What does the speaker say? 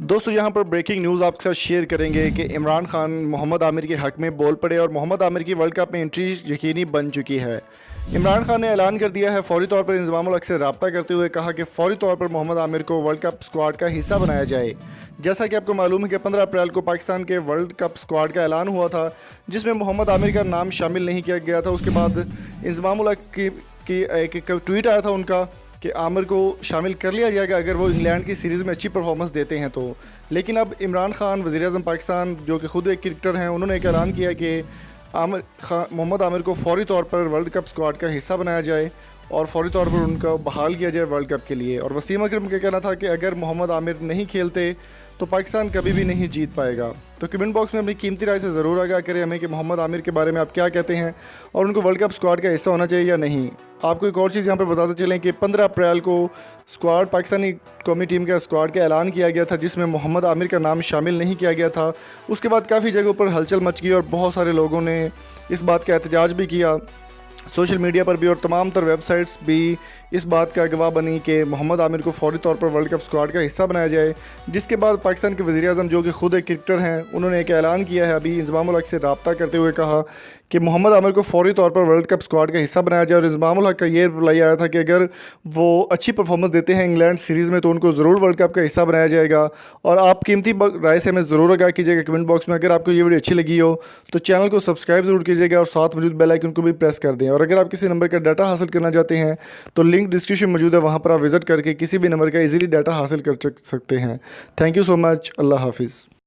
दोस्तों यहाँ पर ब्रेकिंग न्यूज़ आपके साथ शेयर करेंगे कि इमरान खान मोहम्मद आमिर के हक़ में बोल पड़े और मोहम्मद आमिर की वर्ल्ड कप में एंट्री यकीनी बन चुकी है। इमरान खान ने ऐलान कर दिया है, फौरी तौर पर इंज़मामुल हक़ से रब्ता करते हुए कहा कि फ़ौरी तौर पर मोहम्मद आमिर को वर्ल्ड कप स्क्वाड का हिस्सा बनाया जाए। जैसा कि आपको मालूम है कि 15 अप्रैल को पाकिस्तान के वर्ल्ड कप स्क्वाड का ऐलान हुआ था, जिसमें मोहम्मद आमिर का नाम शामिल नहीं किया गया था। उसके बाद इंज़मामुल हक़ की एक ट्वीट आया था उनका कि आमिर को शामिल कर लिया जाएगा अगर वो इंग्लैंड की सीरीज़ में अच्छी परफॉर्मेंस देते हैं तो। लेकिन अब इमरान खान वज़ीर-ए-आज़म पाकिस्तान, जो कि ख़ुद एक क्रिकेटर हैं, उन्होंने एक ऐलान किया कि मोहम्मद आमिर को फ़ौरी तौर पर वर्ल्ड कप स्क्वाड का हिस्सा बनाया जाए और फ़ौरी तौर पर उनका बहाल किया जाए वर्ल्ड कप के लिए। और वसीम अकरम का कहना था कि अगर मोहम्मद आमिर नहीं खेलते तो पाकिस्तान कभी भी नहीं जीत पाएगा। तो कमेंट बॉक्स में अपनी कीमती राय से ज़रूर आगाह करें हमें कि मोहम्मद आमिर के बारे में आप क्या कहते हैं और उनको वर्ल्ड कप स्क्वाड का हिस्सा होना चाहिए या नहीं। आपको एक और चीज़ यहाँ पर बताते चलें कि 15 अप्रैल को स्क्वाड, पाकिस्तानी कौमी टीम का स्क्वाड का ऐलान किया गया था, जिसमें मोहम्मद आमिर का नाम शामिल नहीं किया गया था। उसके बाद काफ़ी जगहों पर हलचल मच गई और बहुत सारे लोगों ने इस बात का एहतजाज भी किया, सोशल मीडिया पर भी, और तमाम तर वेबसाइट्स भी इस बात का गवाह बनी कि मोहम्मद आमिर को फ़ौरी तौर पर वर्ल्ड कप स्क्वाड का हिस्सा बनाया जाए। जिसके बाद पाकिस्तान के वज़ीर-ए-आज़म, जो कि ख़ुद एक क्रिकेटर हैं, उन्होंने एक ऐलान किया है अभी इंज़मामुल हक़ से रब्ता करते हुए कहा कि मोहम्मद आमिर को फ़ौरी तौर पर वर्ल्ड कप स्क्वाड का हिस्सा बनाया जाए। और इंज़मामुल हक़ का ये रिप्लाई आया था कि अगर वो अच्छी परफॉर्मेंस देते हैं इंग्लैंड सीरीज़ में तो उनको ज़रूर वर्ल्ड कप का हिस्सा बनाया जाएगा। और आप कीमती राय से हमें ज़रूर आगाह कीजिएगा कमेंट बॉक्स में। अगर आपको ये वीडियो अच्छी लगी हो तो चैनल को सब्सक्राइब ज़रूर कीजिएगा और साथ मौजूद बेल आइकन को भी प्रेस कर दें। और अगर आप किसी नंबर का डाटा हासिल करना चाहते हैं तो लिंक डिस्क्रिप्शन मौजूद है, वहाँ पर आप विज़िट करके किसी भी नंबर का इजीली डाटा हासिल कर सकते हैं। Thank you so much. अल्लाह हाफिज़।